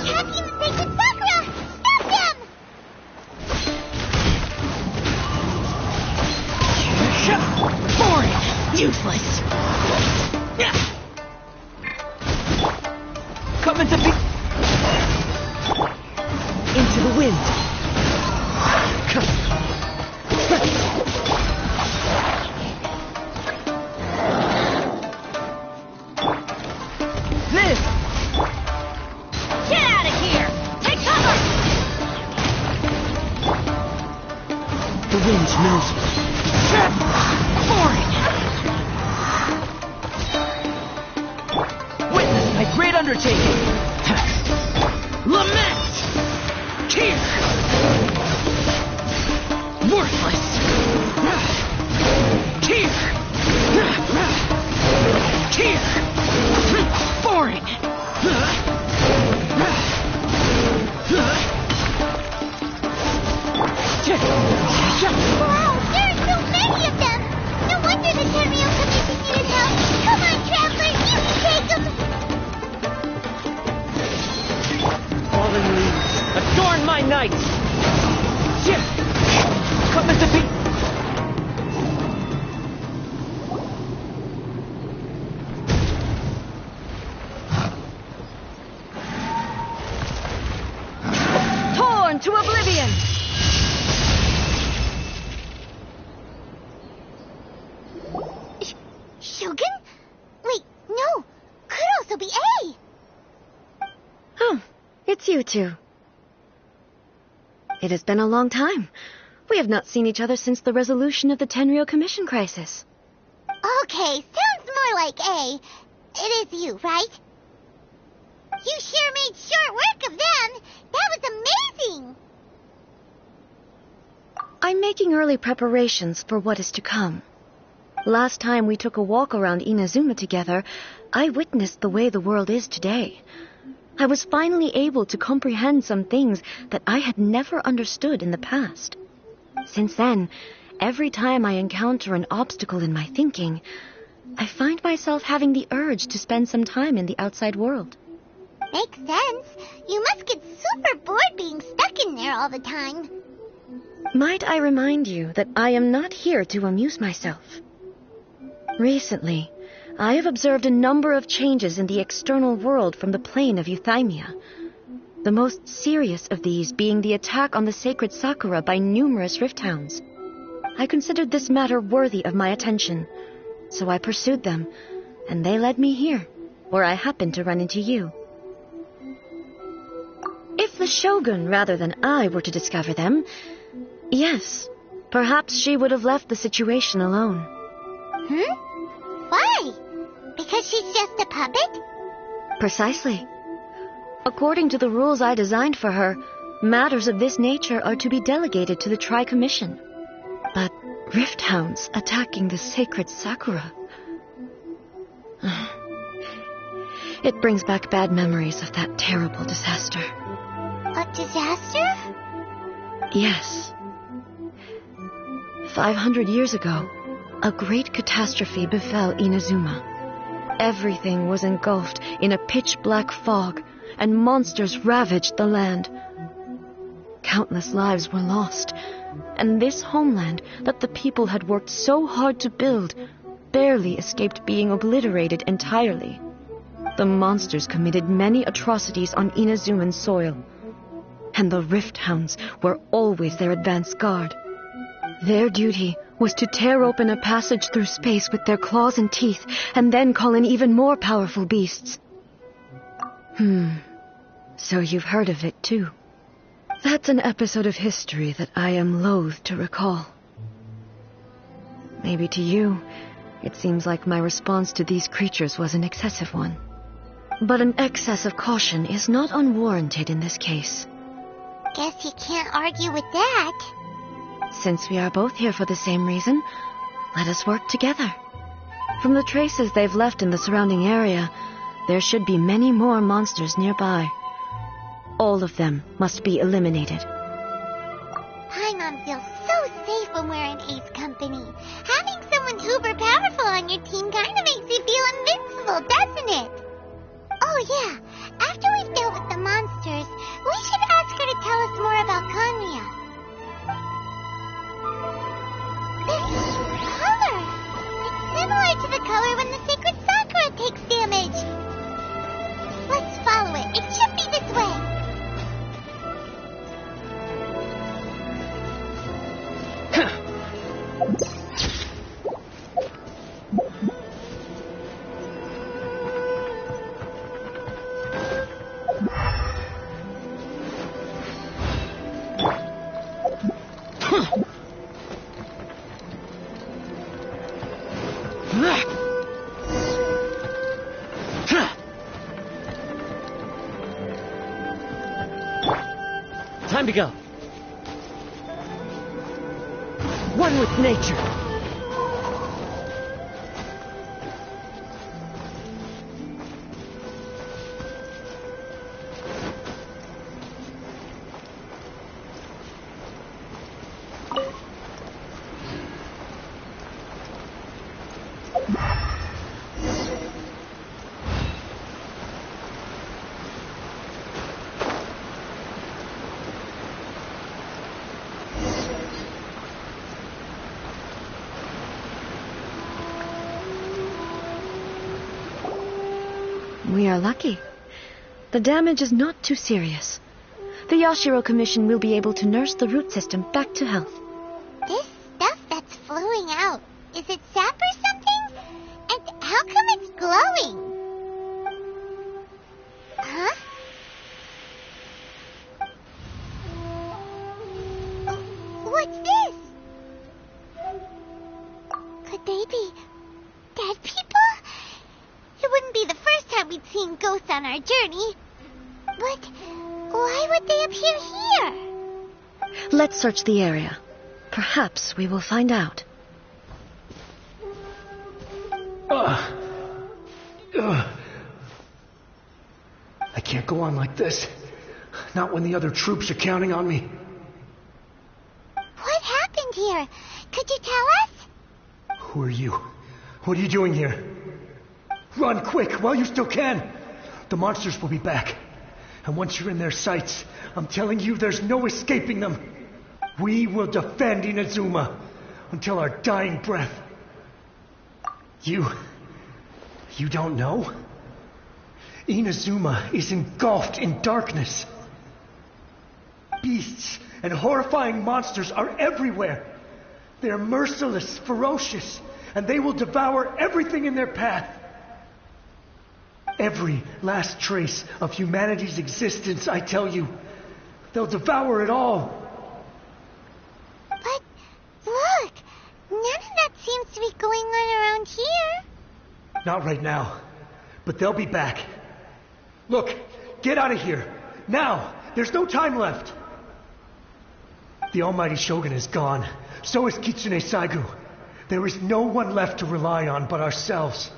attacking the sacred Sakura! Stop them! Boring! Useless! Come into into the wind! This! Get out of here! Take cover! The wind knows me. Boring! Witness my great undertaking! Lament! Tear! Worthless! Tear! Tear! Boring! Wow, there are so many of them! No wonder the Tenryou Commission needed help! Come on, Traveler, you can take them! Fallen leaves, adorn my night! Come into be. Torn to oblivion! Shogun? Wait, no! Could also be A! Oh, it's you two. It has been a long time. We have not seen each other since the resolution of the Tenryou Commission crisis. Okay, sounds more like A. It is you, right? You sure made short work of them! That was amazing! I'm making early preparations for what is to come. Last time we took a walk around Inazuma together, I witnessed the way the world is today. I was finally able to comprehend some things that I had never understood in the past. Since then, every time I encounter an obstacle in my thinking, I find myself having the urge to spend some time in the outside world. Makes sense. You must get super bored being stuck in there all the time. Might I remind you that I am not here to amuse myself? Recently, I have observed a number of changes in the external world from the plane of Euthymia. The most serious of these being the attack on the sacred Sakura by numerous rift hounds. I considered this matter worthy of my attention, so I pursued them, and they led me here, where I happened to run into you. If the Shogun rather than I were to discover them, yes, perhaps she would have left the situation alone. Why? Because she's just a puppet? Precisely. According to the rules I designed for her, matters of this nature are to be delegated to the Tri-Commission. But rift hounds attacking the sacred Sakura... It brings back bad memories of that terrible disaster. A disaster? Yes. 500 years ago, a great catastrophe befell Inazuma. Everything was engulfed in a pitch-black fog, and monsters ravaged the land. Countless lives were lost, and this homeland that the people had worked so hard to build barely escaped being obliterated entirely. The monsters committed many atrocities on Inazuman soil, and the Rift Hounds were always their advance guard. Their duty was to tear open a passage through space with their claws and teeth, and then call in even more powerful beasts. So you've heard of it, too. That's an episode of history that I am loath to recall. Maybe to you, it seems like my response to these creatures was an excessive one. But an excess of caution is not unwarranted in this case. Guess you can't argue with that. Since we are both here for the same reason, let us work together. From the traces they've left in the surrounding area, there should be many more monsters nearby. All of them must be eliminated. Paimon feels so safe when we're in Ace Company. Having someone uber powerful on your team kind of makes you feel invincible, doesn't it? Oh yeah, after we've dealt with the monsters, we should ask her to tell us more about Kanya. This color, it's similar to the color when the sacred Sakura takes damage. Let's follow it. It should be this way. Time to go. One with nature. We are lucky. The damage is not too serious. The Yashiro Commission will be able to nurse the root system back to health. This stuff that's flowing out, is it sap or something? And how come it's glowing? Huh? What's this? Could they be dead people? It wouldn't be the first time we'd seen ghosts on our journey. But why would they appear here? Let's search the area. Perhaps we will find out. I can't go on like this. Not when the other troops are counting on me. What happened here? Could you tell us? Who are you? What are you doing here? Run quick while you still can. The monsters will be back. And once you're in their sights, I'm telling you there's no escaping them. We will defend Inazuma until our dying breath. You don't know? Inazuma is engulfed in darkness. Beasts and horrifying monsters are everywhere. They are merciless, ferocious, and they will devour everything in their path. Every last trace of humanity's existence, I tell you. They'll devour it all. But look, none of that seems to be going on around here. Not right now, but they'll be back. Look, get out of here. Now, there's no time left. The almighty Shogun is gone. So is Kitsune Saigu. There is no one left to rely on but ourselves.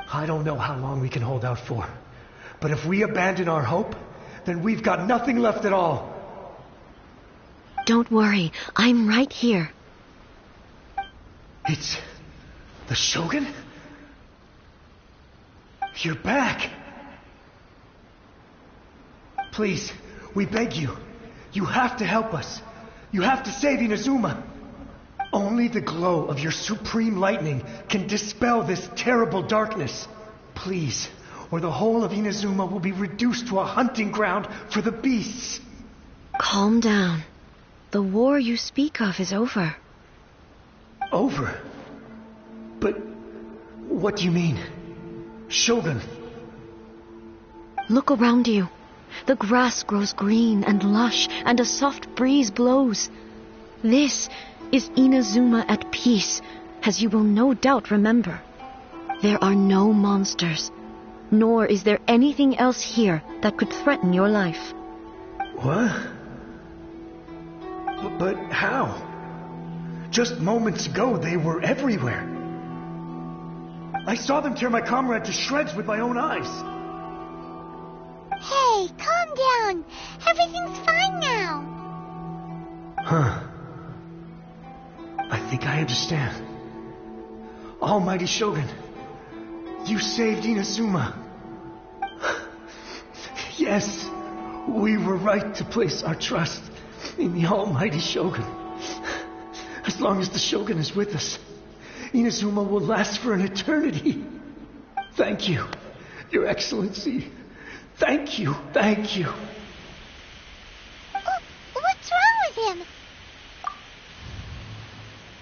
I don't know how long we can hold out for. But if we abandon our hope, then we've got nothing left at all. Don't worry, I'm right here. It's the Shogun? You're back. Please, we beg you. You have to help us. You have to save Inazuma. Only the glow of your supreme lightning can dispel this terrible darkness. Please, or the whole of Inazuma will be reduced to a hunting ground for the beasts. Calm down. The war you speak of is over. Over? But what do you mean? Shogun? Look around you. The grass grows green and lush, and a soft breeze blows. This is Inazuma at peace, as you will no doubt remember. There are no monsters, nor is there anything else here that could threaten your life. What? But how? Just moments ago, they were everywhere. I saw them tear my comrade to shreds with my own eyes. Hey, calm down. Everything's fine now. Huh. I think I understand. Almighty Shogun, you saved Inazuma. Yes, we were right to place our trust in the almighty Shogun. As long as the Shogun is with us, Inazuma will last for an eternity. Thank you, Your Excellency. Thank you, thank you. What's wrong with him?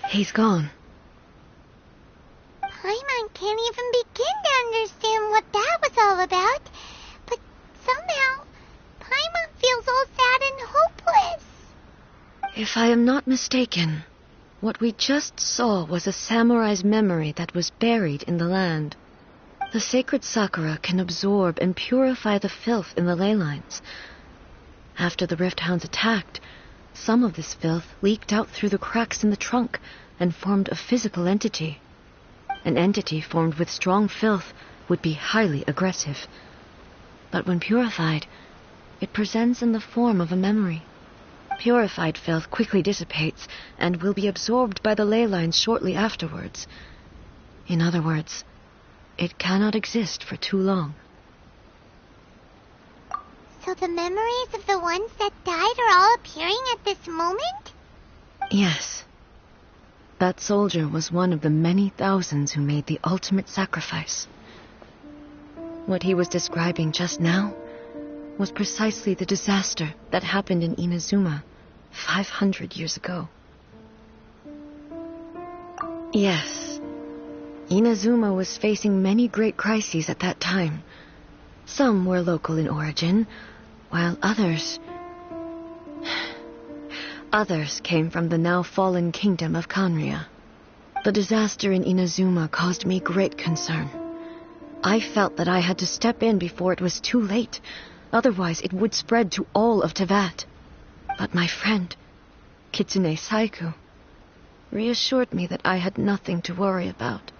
He's gone. Paimon can't even begin to understand what that was all about. But somehow, Paimon feels all sad and hopeless. If I am not mistaken, what we just saw was a samurai's memory that was buried in the land. The sacred sakura can absorb and purify the filth in the ley lines. After the Rift Hounds attacked, some of this filth leaked out through the cracks in the trunk and formed a physical entity. An entity formed with strong filth would be highly aggressive. But when purified, it presents in the form of a memory. Purified filth quickly dissipates and will be absorbed by the ley lines shortly afterwards. In other words, it cannot exist for too long. So the memories of the ones that died are all appearing at this moment? Yes. That soldier was one of the many thousands who made the ultimate sacrifice. What he was describing just now was precisely the disaster that happened in Inazuma 500 years ago. Yes, Inazuma was facing many great crises at that time. Some were local in origin, while others came from the now fallen kingdom of Kanria. The disaster in Inazuma caused me great concern. I felt that I had to step in before it was too late, otherwise it would spread to all of Teyvat. But my friend, Kitsune Saiku, reassured me that I had nothing to worry about.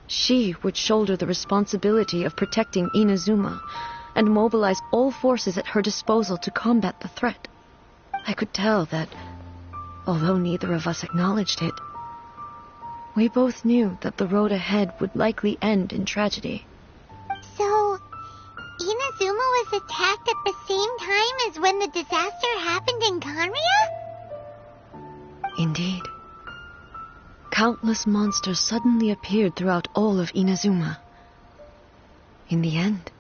She would shoulder the responsibility of protecting Inazuma and mobilize all forces at her disposal to combat the threat. I could tell that, although neither of us acknowledged it, we both knew that the road ahead would likely end in tragedy. So, Inazuma was attacked at the same time as when the disaster happened in Kanria? Indeed. Countless monsters suddenly appeared throughout all of Inazuma. In the end,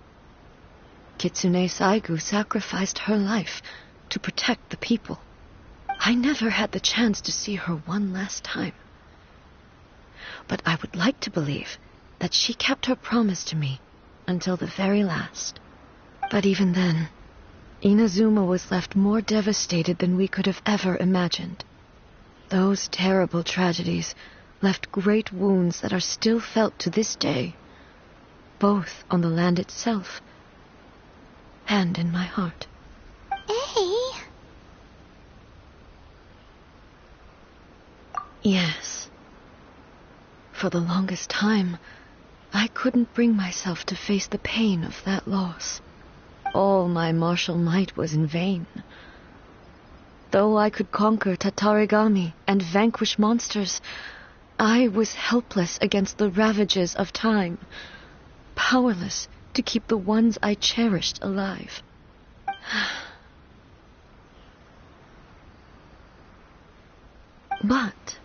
Kitsune Saigu sacrificed her life to protect the people. I never had the chance to see her one last time. But I would like to believe that she kept her promise to me until the very last. But even then, Inazuma was left more devastated than we could have ever imagined. Those terrible tragedies left great wounds that are still felt to this day, both on the land itself and in my heart. Hey. Yes. For the longest time, I couldn't bring myself to face the pain of that loss. All my martial might was in vain. Though I could conquer Tatarigami and vanquish monsters, I was helpless against the ravages of time, powerless to keep the ones I cherished alive. But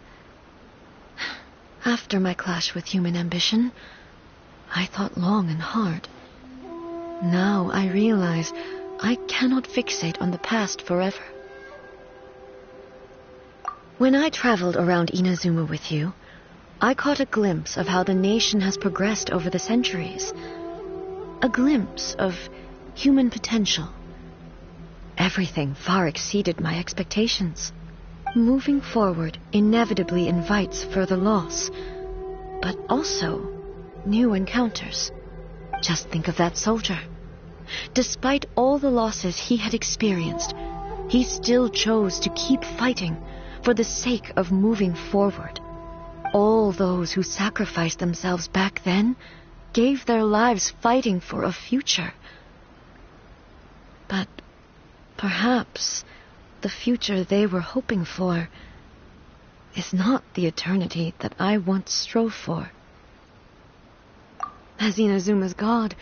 after my clash with human ambition, I thought long and hard. Now I realize I cannot fixate on the past forever. When I traveled around Inazuma with you, I caught a glimpse of how the nation has progressed over the centuries. A glimpse of human potential. Everything far exceeded my expectations. Moving forward inevitably invites further loss, but also new encounters. Just think of that soldier. Despite all the losses he had experienced, he still chose to keep fighting for the sake of moving forward. All those who sacrificed themselves back then gave their lives fighting for a future. But perhaps the future they were hoping for is not the eternity that I once strove for. As Inazuma's god,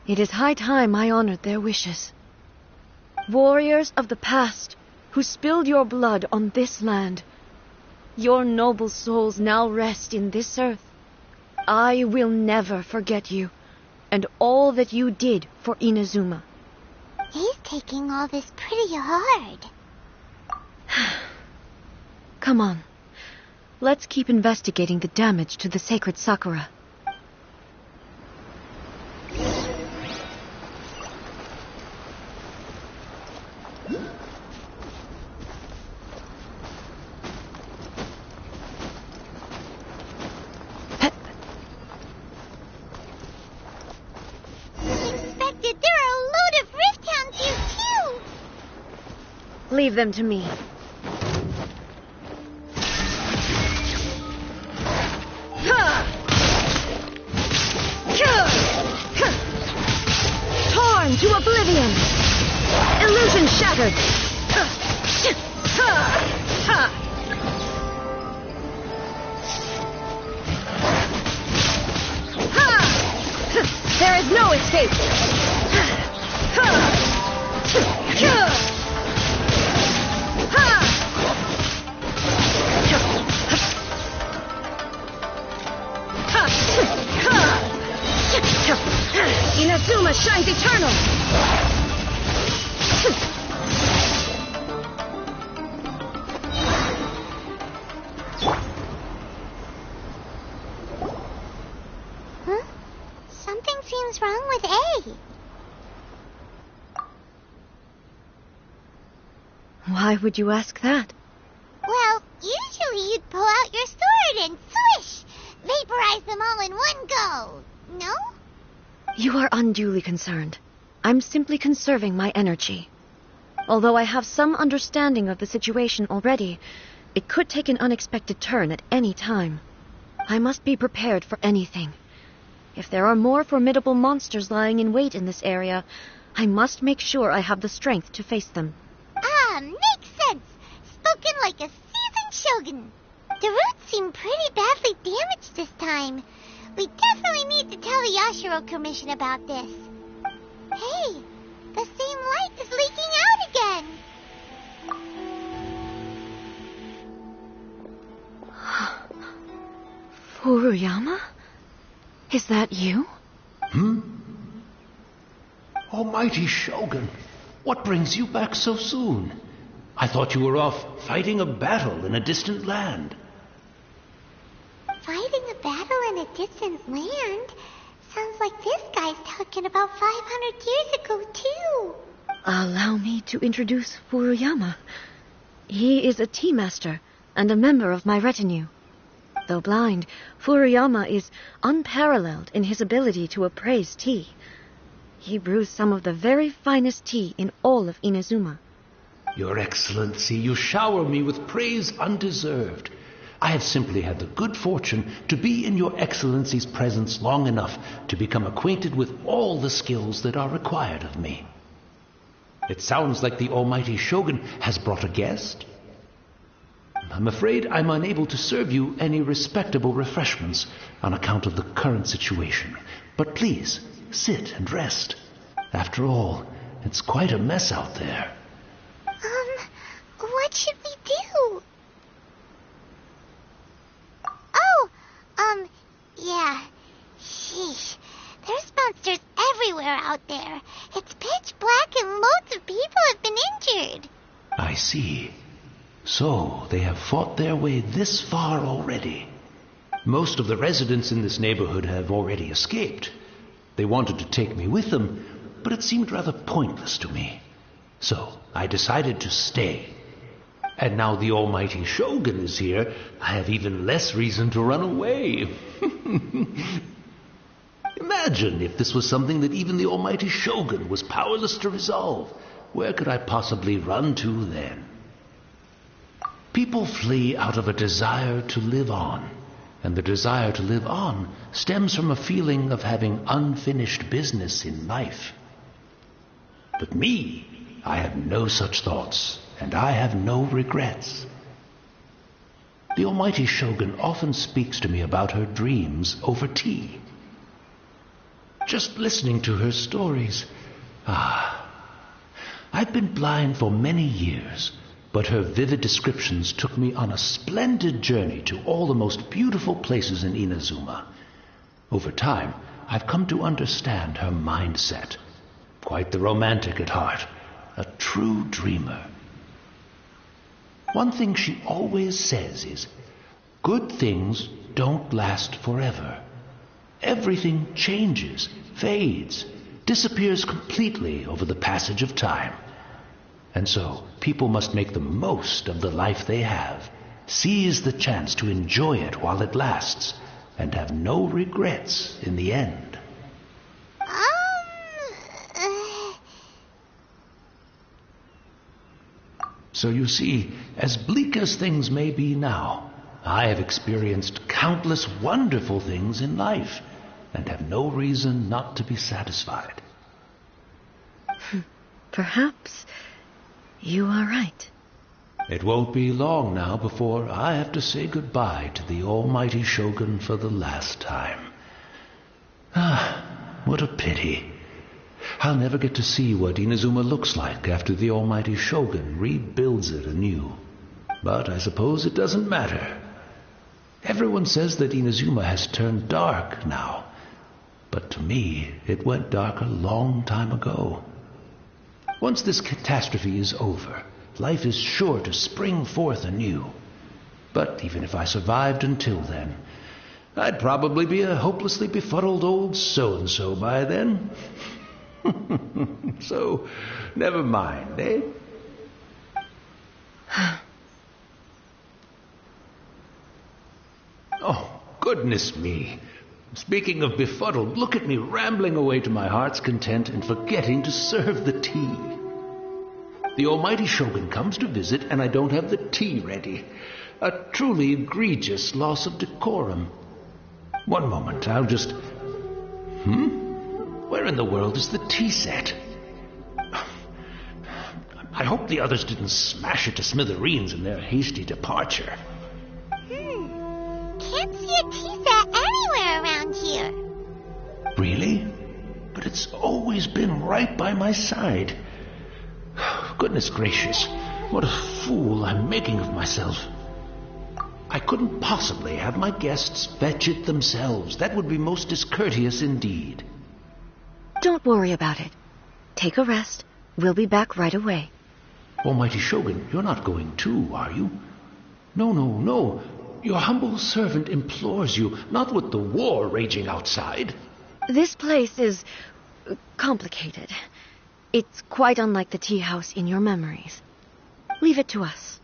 It is high time I honored their wishes. Warriors of the past, who spilled your blood on this land, your noble souls now rest in this earth. I will never forget you, and all that you did for Inazuma. He's taking all this pretty hard. Come on. Let's keep investigating the damage to the sacred Sakura. Leave them to me. Torn to oblivion. Illusion shattered. There is no escape. Inazuma shines eternal! Huh? Something seems wrong with A. Why would you ask that? Well, usually you'd pull out your sword and swish! Vaporize them all in one go, no? You are unduly concerned. I'm simply conserving my energy. Although I have some understanding of the situation already, it could take an unexpected turn at any time. I must be prepared for anything. If there are more formidable monsters lying in wait in this area, I must make sure I have the strength to face them. Makes sense. Spoken like a seasoned shogun. The roots seem pretty badly damaged this time. We definitely need to tell the Yashiro Commission about this. Hey, the same light is leaking out again. Furuyama? Is that you? Almighty Shogun, what brings you back so soon? I thought you were off fighting a battle in a distant land. Fighting a battle in a distant land? Sounds like this guy's talking about 500 years ago, too. Allow me to introduce Furuyama. He is a tea master and a member of my retinue. Though blind, Furuyama is unparalleled in his ability to appraise tea. He brews some of the very finest tea in all of Inazuma. Your Excellency, you shower me with praise undeserved. I have simply had the good fortune to be in your Excellency's presence long enough to become acquainted with all the skills that are required of me. It sounds like the Almighty Shogun has brought a guest. I'm afraid I'm unable to serve you any respectable refreshments on account of the current situation. But please, sit and rest. After all, it's quite a mess out there. What should we do? Yeah. Sheesh. There's monsters everywhere out there. It's pitch black and loads of people have been injured. I see. So, they have fought their way this far already. Most of the residents in this neighborhood have already escaped. They wanted to take me with them, but it seemed rather pointless to me. So, I decided to stay. And now the Almighty Shogun is here, I have even less reason to run away. Imagine if this was something that even the Almighty Shogun was powerless to resolve. Where could I possibly run to then? People flee out of a desire to live on, and the desire to live on stems from a feeling of having unfinished business in life. But me, I have no such thoughts, and I have no regrets. The Almighty Shogun often speaks to me about her dreams over tea. just listening to her stories. I've been blind for many years, but her vivid descriptions took me on a splendid journey to all the most beautiful places in Inazuma. Over time, I've come to understand her mindset. Quite the romantic at heart, a true dreamer. One thing she always says is, good things don't last forever. Everything changes, fades, disappears completely over the passage of time. And so, people must make the most of the life they have, seize the chance to enjoy it while it lasts, and have no regrets in the end. So you see, as bleak as things may be now, I have experienced countless wonderful things in life, and have no reason not to be satisfied. Perhaps you are right. It won't be long now before I have to say goodbye to the almighty Shogun for the last time. What a pity. I'll never get to see what Inazuma looks like after the almighty Shogun rebuilds it anew. But I suppose it doesn't matter. Everyone says that Inazuma has turned dark now. But to me, it went dark a long time ago. Once this catastrophe is over, life is sure to spring forth anew. But even if I survived until then, I'd probably be a hopelessly befuddled old so-and-so by then. So, never mind, eh? Oh, goodness me. Speaking of befuddled, look at me rambling away to my heart's content and forgetting to serve the tea. The almighty Shogun comes to visit and I don't have the tea ready. A truly egregious loss of decorum. One moment, I'll just... Where in the world is the tea set? I hope the others didn't smash it to smithereens in their hasty departure. Can't see a tea set anywhere around here. Really? But it's always been right by my side. Goodness gracious, what a fool I'm making of myself. I couldn't possibly have my guests fetch it themselves. That would be most discourteous indeed. Don't worry about it. Take a rest. We'll be back right away. Almighty Shogun, you're not going too, are you? No. Your humble servant implores you, not with the war raging outside. This place is complicated. It's quite unlike the tea house in your memories. Leave it to us.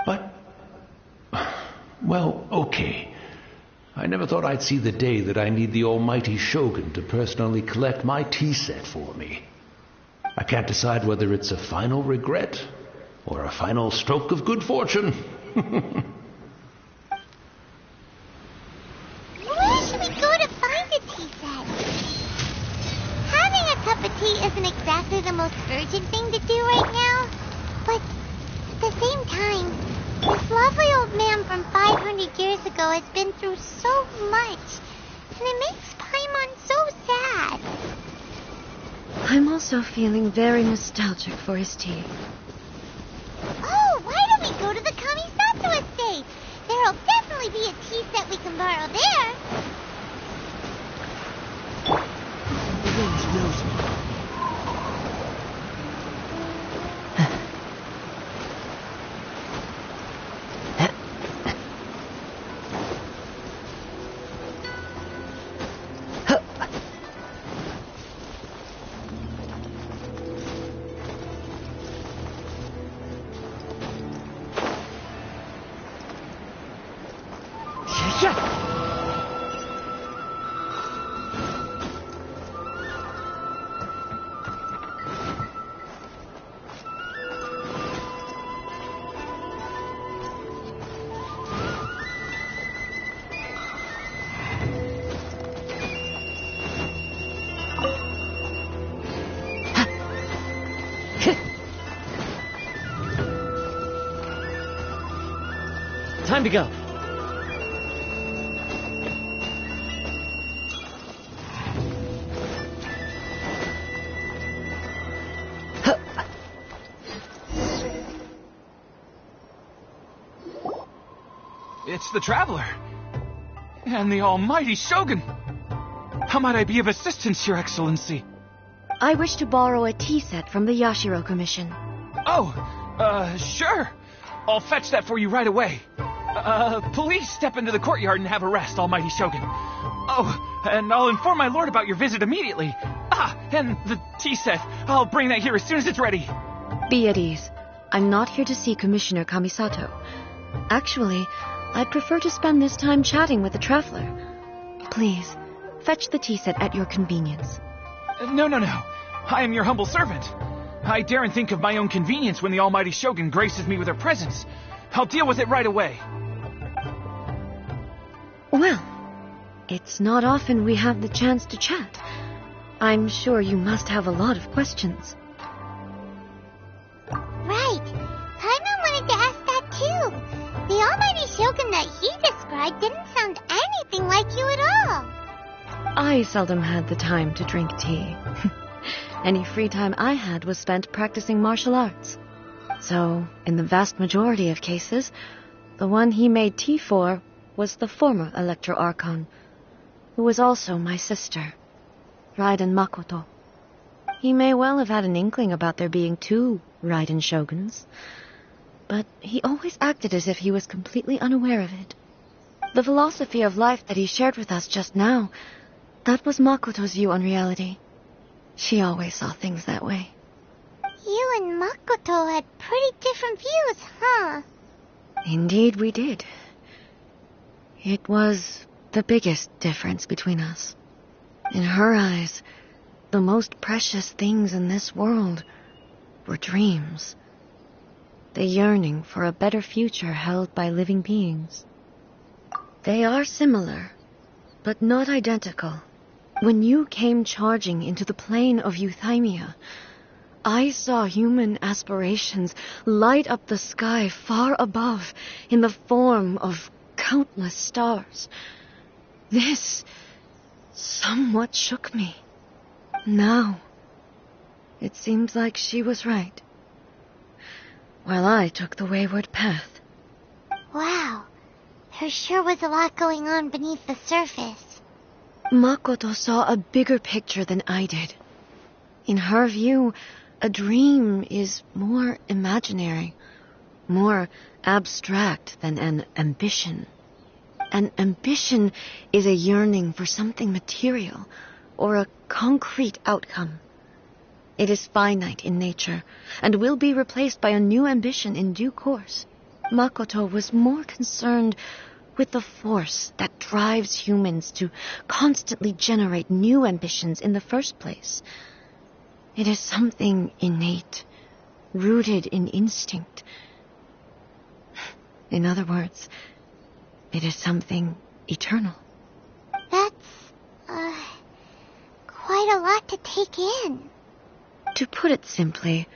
But... Well, okay. I never thought I'd see the day that I need the almighty Shogun to personally collect my tea set for me. I can't decide whether it's a final regret or a final stroke of good fortune. Where should we go to find a tea set? Having a cup of tea isn't exactly the most urgent thing to do right now. But at the same time, this lovely old man from 500 years ago has been through so much, and it makes Paimon so sad. I'm also feeling very nostalgic for his tea. Oh, why don't we go to the Kamisato estate? There'll definitely be a tea set we can borrow there. The wind knows me. Time to go. It's the Traveler. And the almighty Shogun. How might I be of assistance, Your Excellency? I wish to borrow a tea set from the Yashiro Commission. Oh, sure. I'll fetch that for you right away. Please step into the courtyard and have a rest, almighty Shogun. Oh, and I'll inform my lord about your visit immediately. Ah, and the tea set. I'll bring that here as soon as it's ready. Be at ease. I'm not here to see Commissioner Kamisato. Actually, I'd prefer to spend this time chatting with the Traveler. Please, fetch the tea set at your convenience. No. I am your humble servant. I daren't think of my own convenience when the almighty Shogun graces me with her presence. I'll deal with it right away. Well, it's not often we have the chance to chat. I'm sure you must have a lot of questions. Right. Paimon wanted to ask that too. The almighty Shogun that he described didn't sound anything like you at all. I seldom had the time to drink tea. Any free time I had was spent practicing martial arts. So, in the vast majority of cases, the one he made tea for was the former Electro Archon, who was also my sister, Raiden Makoto. He may well have had an inkling about there being two Raiden Shoguns, but he always acted as if he was completely unaware of it. The philosophy of life that he shared with us just now, that was Makoto's view on reality. She always saw things that way. You and Makoto had pretty different views, huh? Indeed we did. It was the biggest difference between us. In her eyes, the most precious things in this world were dreams. The yearning for a better future held by living beings. They are similar, but not identical. When you came charging into the plane of Euthymia, I saw human aspirations light up the sky far above in the form of countless stars. This somewhat shook me. Now, it seems like she was right, while I took the wayward path. Wow. There sure was a lot going on beneath the surface. Makoto saw a bigger picture than I did. In her view, a dream is more imaginary, more abstract than an ambition. An ambition is a yearning for something material or a concrete outcome. It is finite in nature and will be replaced by a new ambition in due course. Makoto was more concerned with the force that drives humans to constantly generate new ambitions in the first place. It is something innate, rooted in instinct. In other words, it is something eternal. That's, quite a lot to take in. To put it simply,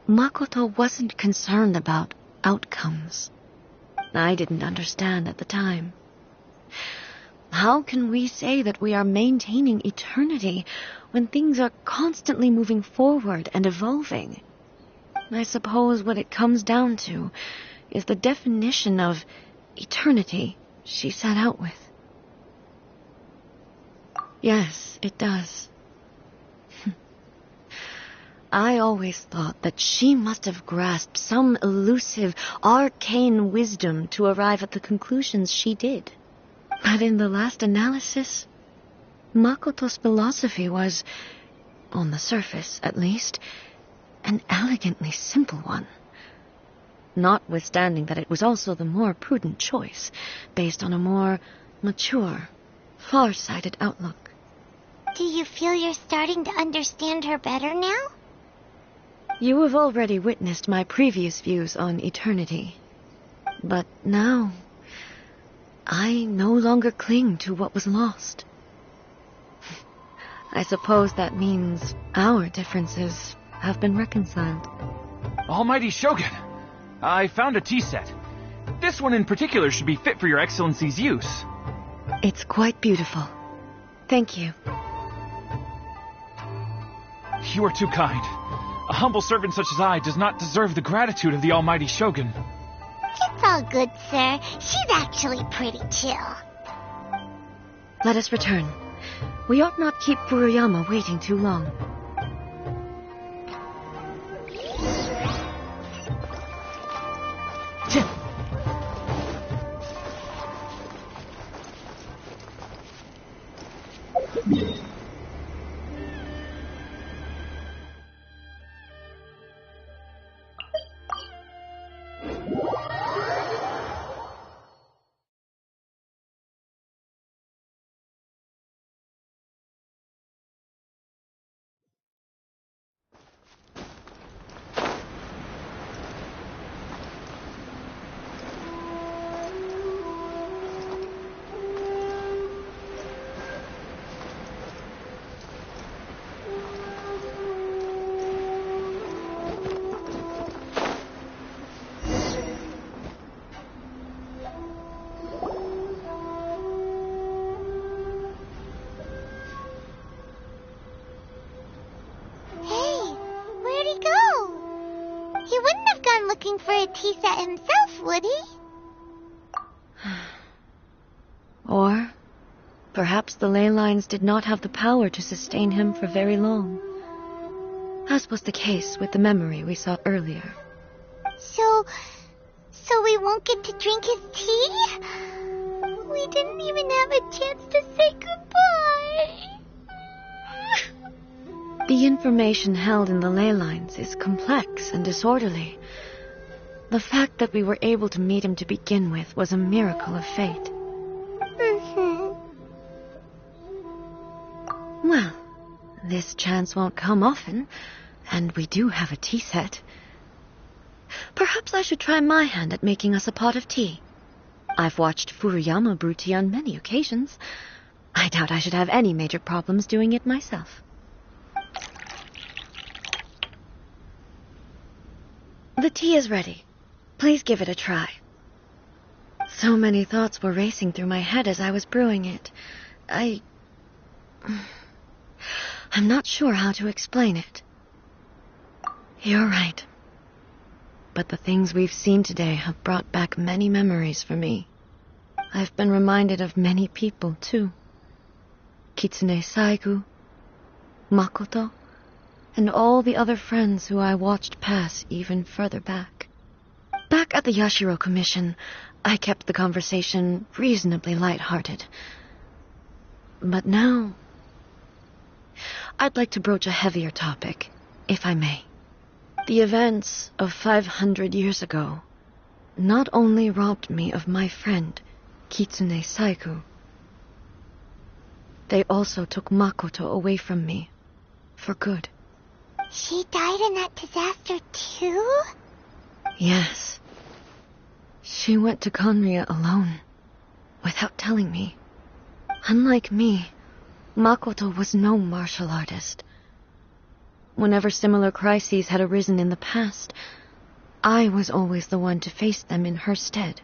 Makoto wasn't concerned about outcomes. I didn't understand at the time. How can we say that we are maintaining eternity when things are constantly moving forward and evolving? I suppose what it comes down to is the definition of eternity she set out with. Yes, it does. I always thought that she must have grasped some elusive, arcane wisdom to arrive at the conclusions she did. But in the last analysis, Makoto's philosophy was, on the surface at least, an elegantly simple one. Notwithstanding that it was also the more prudent choice, based on a more mature, far-sighted outlook. Do you feel you're starting to understand her better now? You have already witnessed my previous views on eternity. But now, I no longer cling to what was lost. I suppose that means our differences have been reconciled. Almighty Shogun, I found a tea set. This one in particular should be fit for your Excellency's use. It's quite beautiful. Thank you. You are too kind. A humble servant such as I does not deserve the gratitude of the almighty Shogun. It's all good, sir. She's actually pretty chill. Let us return. We ought not keep Furuyama waiting too long. Looking for a tea set himself, would he? Or perhaps the ley lines did not have the power to sustain him for very long, as was the case with the memory we saw earlier. So we won't get to drink his tea? We didn't even have a chance to say goodbye. The information held in the ley lines is complex and disorderly. The fact that we were able to meet him to begin with was a miracle of fate. Well, this chance won't come often, and we do have a tea set. Perhaps I should try my hand at making us a pot of tea. I've watched Furuyama brew tea on many occasions. I doubt I should have any major problems doing it myself. The tea is ready. Please give it a try. So many thoughts were racing through my head as I was brewing it. I'm not sure how to explain it. You're right. But the things we've seen today have brought back many memories for me. I've been reminded of many people, too. Kitsune Saigu, Makoto, and all the other friends who I watched pass even further back. Back at the Yashiro Commission, I kept the conversation reasonably light-hearted. But now, I'd like to broach a heavier topic, if I may. The events of 500 years ago not only robbed me of my friend, Kitsune Saigu, they also took Makoto away from me, for good. She died in that disaster too? Yes. She went to Conria alone, without telling me. Unlike me, Makoto was no martial artist. Whenever similar crises had arisen in the past, I was always the one to face them in her stead.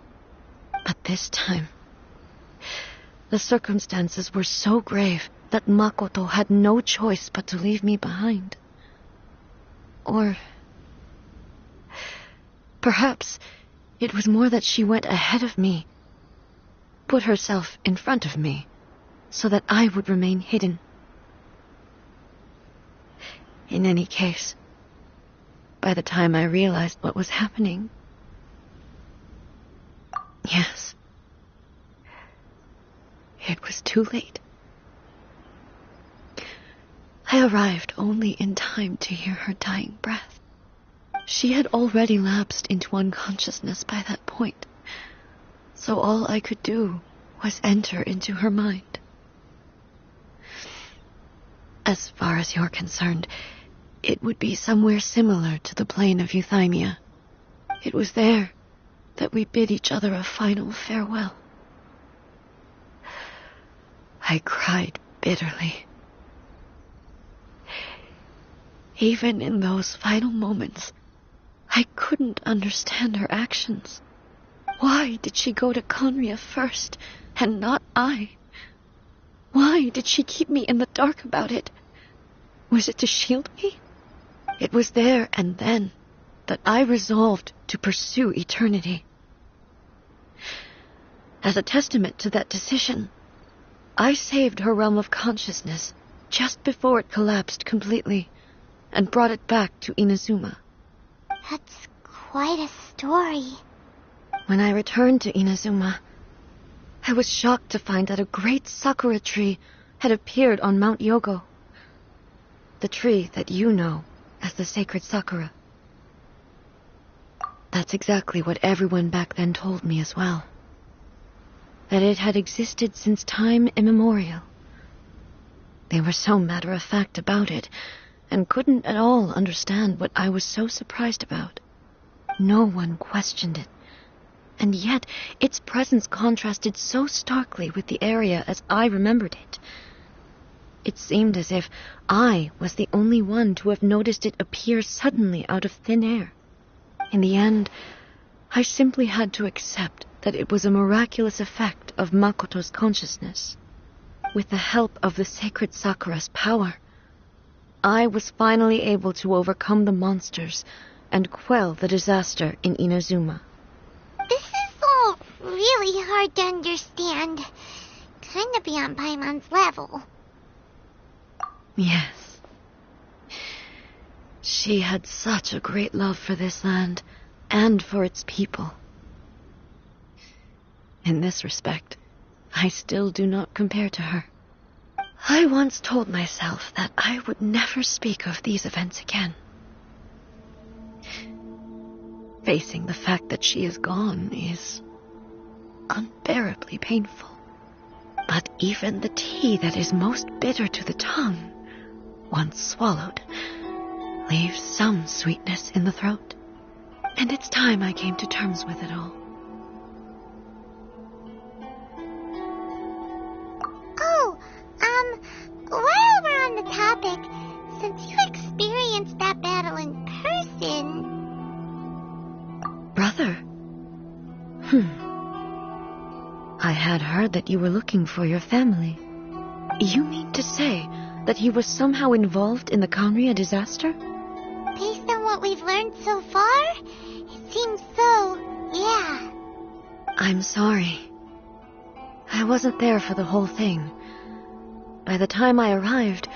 But this time, the circumstances were so grave that Makoto had no choice but to leave me behind. Or perhaps it was more that she went ahead of me, put herself in front of me, so that I would remain hidden. In any case, by the time I realized what was happening, yes, it was too late. I arrived only in time to hear her dying breath. She had already lapsed into unconsciousness by that point, so all I could do was enter into her mind. As far as you're concerned, it would be somewhere similar to the plane of Euthymia. It was there that we bid each other a final farewell. I cried bitterly. Even in those final moments, I couldn't understand her actions. Why did she go to Conria first, and not I? Why did she keep me in the dark about it? Was it to shield me? It was there and then that I resolved to pursue eternity. As a testament to that decision, I saved her realm of consciousness just before it collapsed completely and brought it back to Inazuma. That's quite a story. When I returned to Inazuma, I was shocked to find that a great sakura tree had appeared on Mount Yogo. The tree that you know as the sacred sakura. That's exactly what everyone back then told me as well. That it had existed since time immemorial. They were so matter-of-fact about it, and couldn't at all understand what I was so surprised about. No one questioned it, and yet its presence contrasted so starkly with the area as I remembered it. It seemed as if I was the only one to have noticed it appear suddenly out of thin air. In the end, I simply had to accept that it was a miraculous effect of Makoto's consciousness. With the help of the sacred Sakura's power, I was finally able to overcome the monsters and quell the disaster in Inazuma. This is all really hard to understand. Kinda beyond Paimon's level. Yes. She had such a great love for this land and for its people. In this respect, I still do not compare to her. I once told myself that I would never speak of these events again. Facing the fact that she is gone is unbearably painful. But even the tea that is most bitter to the tongue, once swallowed, leaves some sweetness in the throat. And it's time I came to terms with it all. While we're on the topic, since you experienced that battle in person... Brother? I had heard that you were looking for your family. You mean to say that he was somehow involved in the Kanria disaster? Based on what we've learned so far, it seems so, yeah. I'm sorry. I wasn't there for the whole thing. By the time I arrived,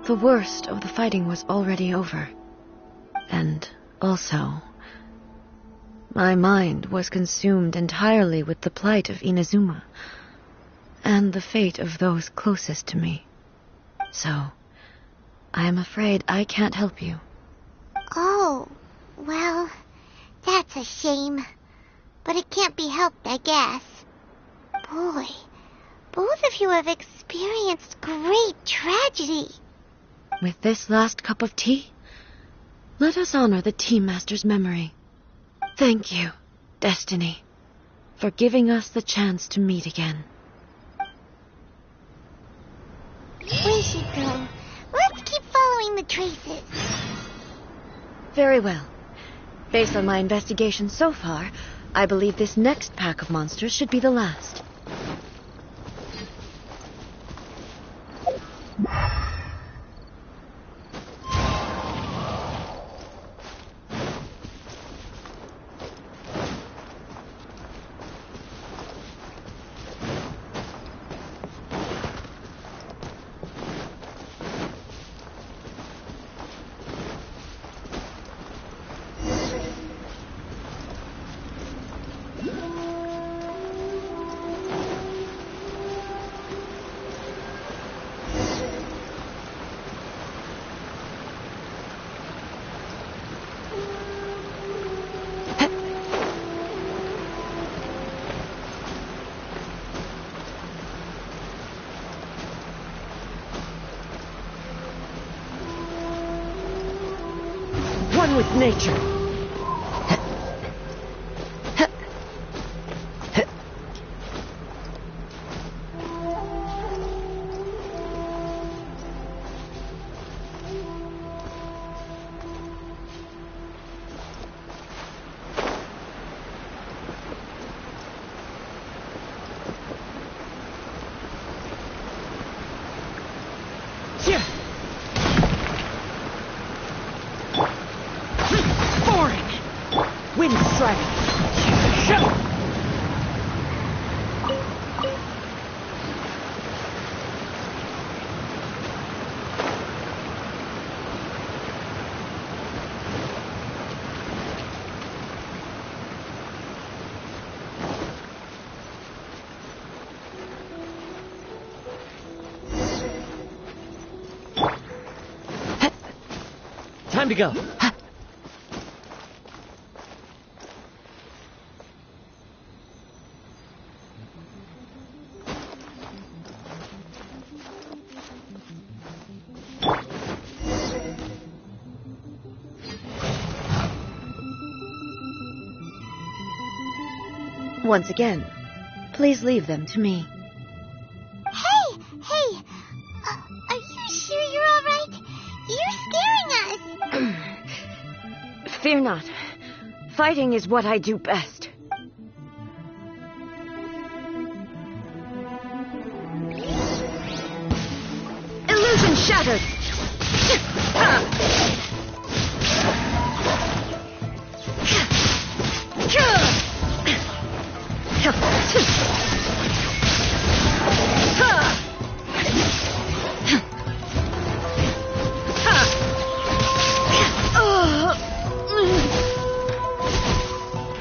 the worst of the fighting was already over. And also, my mind was consumed entirely with the plight of Inazuma and the fate of those closest to me. So, I am afraid I can't help you. Oh, well, that's a shame. But it can't be helped, I guess. Boy, both of you have experienced great tragedy. With this last cup of tea, let us honor the Tea Master's memory. Thank you, Destiny, for giving us the chance to meet again. We should go. Let's keep following the traces. Very well. Based on my investigation so far, I believe this next pack of monsters should be the last. One with nature. Time to go. Once again, please leave them to me. Hey! Are you sure you're all right? You're scaring us! Fear not. Fighting is what I do best. Illusion shattered!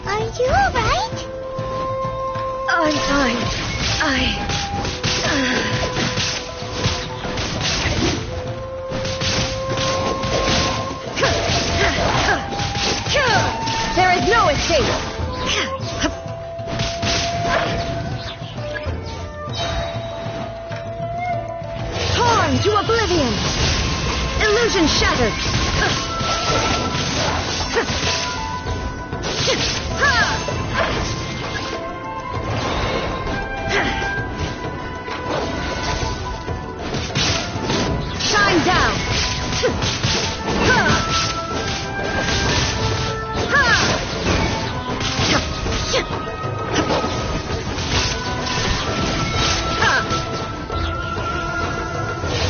Are you all right? I'm fine. There is no escape! Torn to oblivion! Illusion shattered! Shine down!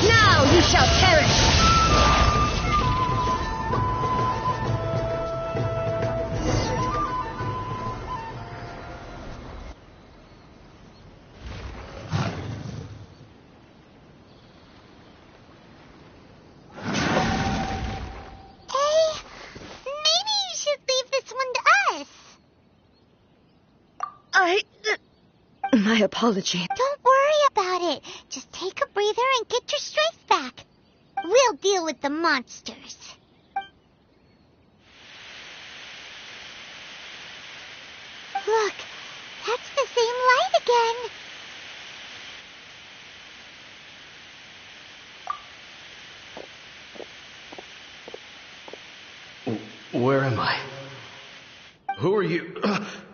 Now you shall perish! Maybe you should leave this one to us. My apology. Don't worry about it. Just take a breather and get your strength back. We'll deal with the monsters. Look, that's the same light again. Where am I? Who are you?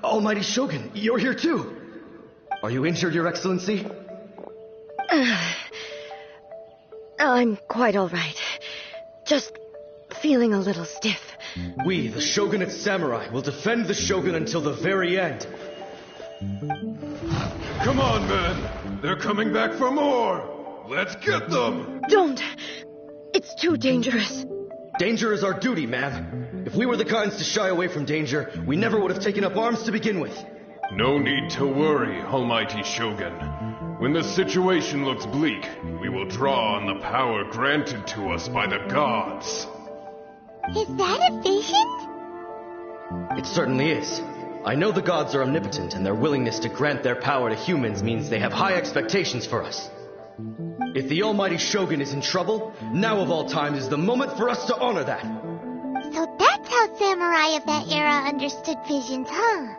Almighty Shogun, you're here too. Are you injured, Your Excellency? I'm quite all right. Just feeling a little stiff. We, the Shogunate Samurai, will defend the Shogun until the very end. Come on, men. They're coming back for more. Let's get them. Don't! It's too dangerous. Danger is our duty, ma'am. If we were the kinds to shy away from danger, we never would have taken up arms to begin with. No need to worry, Almighty Shogun. When the situation looks bleak, we will draw on the power granted to us by the gods. Is that a vision? It certainly is. I know the gods are omnipotent, and their willingness to grant their power to humans means they have high expectations for us. If the Almighty Shogun is in trouble, now of all times is the moment for us to honor that. So that's how samurai of that era understood visions, huh?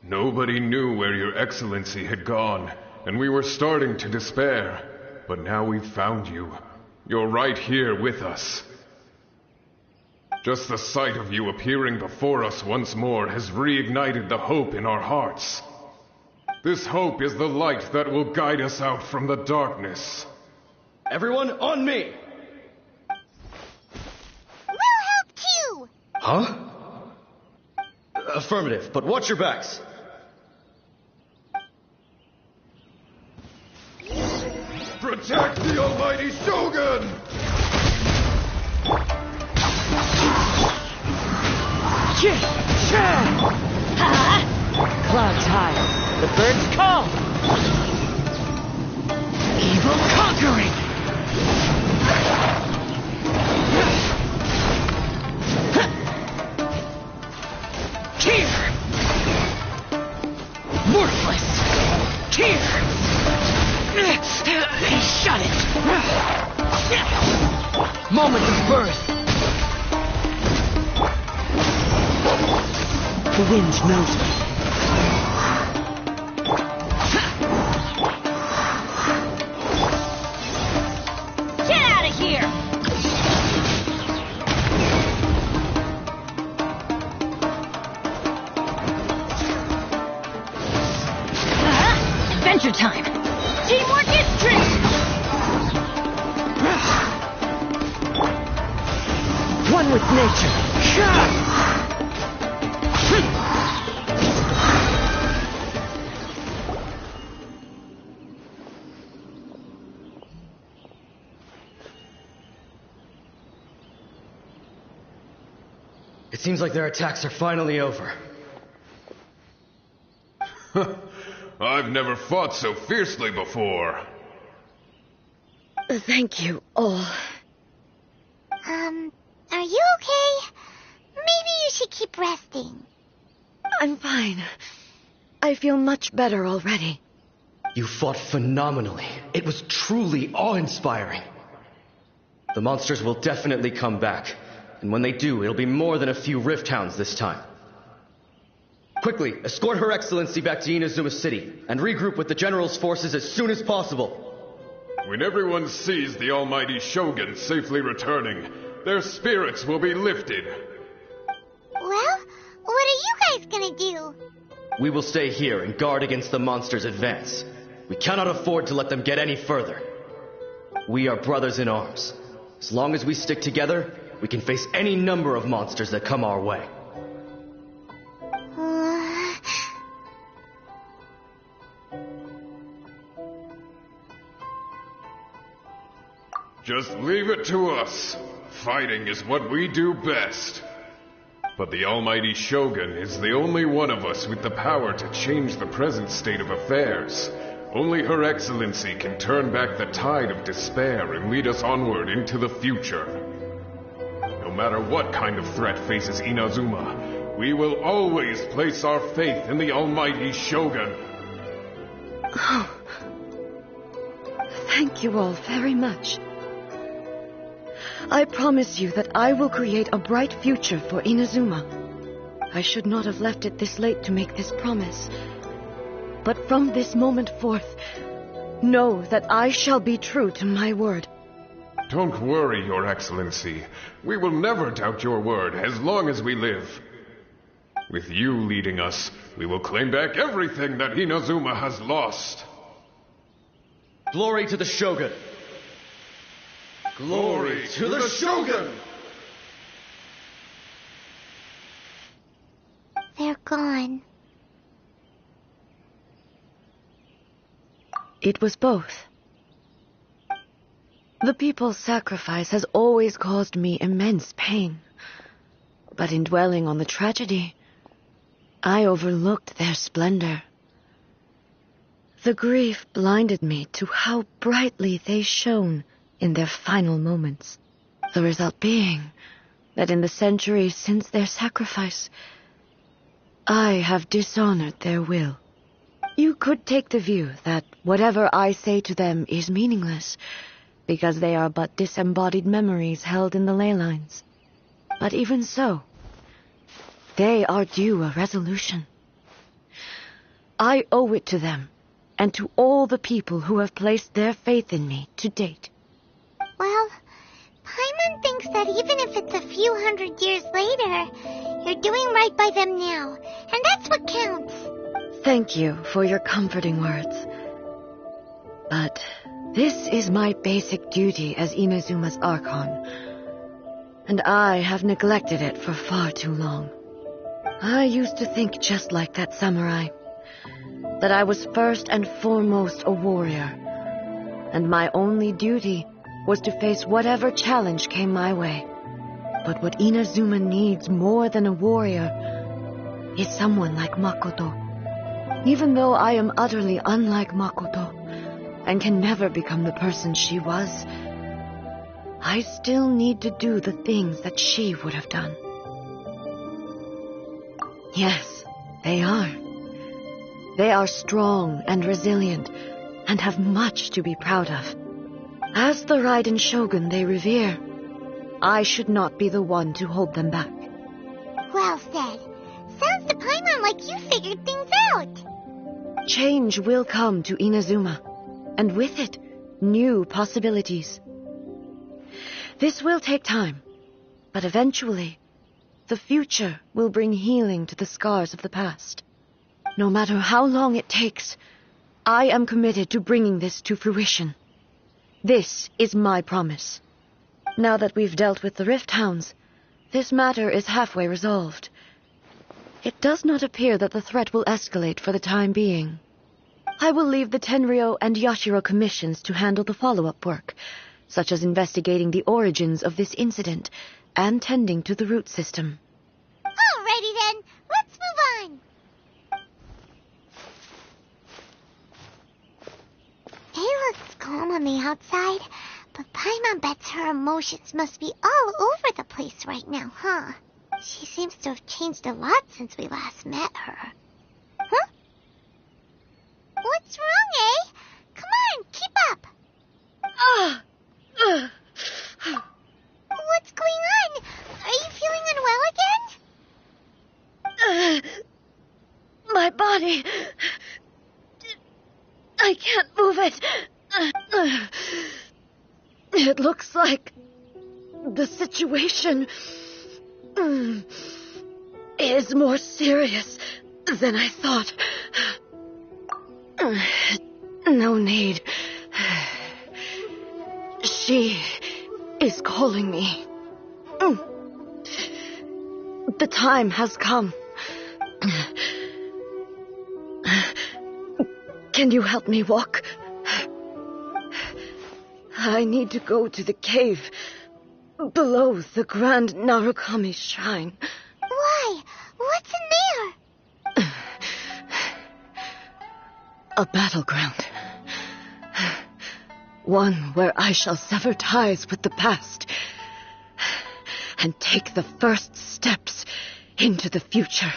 Nobody knew where Your Excellency had gone, and we were starting to despair. But now we've found you. You're right here with us. Just the sight of you appearing before us once more has reignited the hope in our hearts. This hope is the light that will guide us out from the darkness. Everyone, on me! We'll help too! Huh? Affirmative, but watch your backs. Protect the Almighty Shogun! Clouds high. The birds call. Evil conquering. Here. Worthless. Here. Shut it. Moment of birth. The wind knows me. Get out of here! Adventure time! Teamwork is trick! One with nature! It seems like their attacks are finally over. I've never fought so fiercely before. Thank you all. Are you okay? Maybe you should keep resting. I'm fine. I feel much better already. You fought phenomenally. It was truly awe-inspiring. The monsters will definitely come back. And when they do, it'll be more than a few Rift Hounds this time. Quickly, escort Her Excellency back to Inazuma City, and regroup with the General's forces as soon as possible. When everyone sees the almighty Shogun safely returning, their spirits will be lifted. Well, what are you guys gonna do? We will stay here and guard against the monsters' advance. We cannot afford to let them get any further. We are brothers in arms. As long as we stick together, we can face any number of monsters that come our way. Just leave it to us. Fighting is what we do best. But the almighty Shogun is the only one of us with the power to change the present state of affairs. Only Her Excellency can turn back the tide of despair and lead us onward into the future. No matter what kind of threat faces Inazuma, we will always place our faith in the almighty Shogun. Oh. Thank you all very much. I promise you that I will create a bright future for Inazuma. I should not have left it this late to make this promise. But from this moment forth, know that I shall be true to my word. Don't worry, Your Excellency. We will never doubt your word as long as we live. With you leading us, we will claim back everything that Inazuma has lost. Glory to the Shogun! Glory to the Shogun! They're gone. It was both. The people's sacrifice has always caused me immense pain. But in dwelling on the tragedy, I overlooked their splendor. The grief blinded me to how brightly they shone in their final moments. The result being that in the centuries since their sacrifice, I have dishonored their will. You could take the view that whatever I say to them is meaningless, because they are but disembodied memories held in the ley lines. But even so, they are due a resolution. I owe it to them, and to all the people who have placed their faith in me to date. Well, Paimon thinks that even if it's a few hundred years later, you're doing right by them now, and that's what counts. Thank you for your comforting words. But this is my basic duty as Inazuma's Archon, and I have neglected it for far too long. I used to think just like that samurai, that I was first and foremost a warrior, and my only duty was to face whatever challenge came my way. But what Inazuma needs more than a warrior is someone like Makoto. Even though I am utterly unlike Makoto, and can never become the person she was, I still need to do the things that she would have done. Yes, they are. They are strong and resilient, and have much to be proud of. As the Raiden Shogun they revere, I should not be the one to hold them back. Well said. Sounds to like you figured things out. Change will come to Inazuma, and with it, new possibilities. This will take time, but eventually, the future will bring healing to the scars of the past. No matter how long it takes, I am committed to bringing this to fruition. This is my promise. Now that we've dealt with the Rift Hounds, this matter is halfway resolved. It does not appear that the threat will escalate for the time being. I will leave the Tenryo and Yashiro commissions to handle the follow-up work, such as investigating the origins of this incident and tending to the root system. Alrighty then, let's move on. It looks calm on the outside, but Paimon bets her emotions must be all over the place right now, huh? She seems to have changed a lot since we last met her. Huh? What's wrong, eh? Come on, keep up. What's going on? Are you feeling unwell again? My body... I can't move it. It looks like the situation is more serious than I thought. No need. She is calling me. The time has come. Can you help me walk? I need to go to the cave below the Grand Narukami Shrine. Why? What's in there? A battleground. One where I shall sever ties with the past and take the first steps into the future.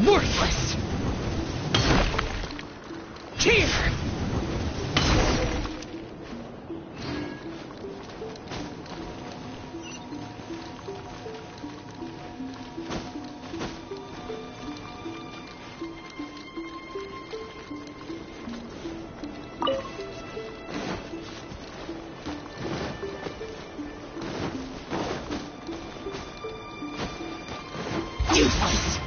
Worthless! Here! Useless!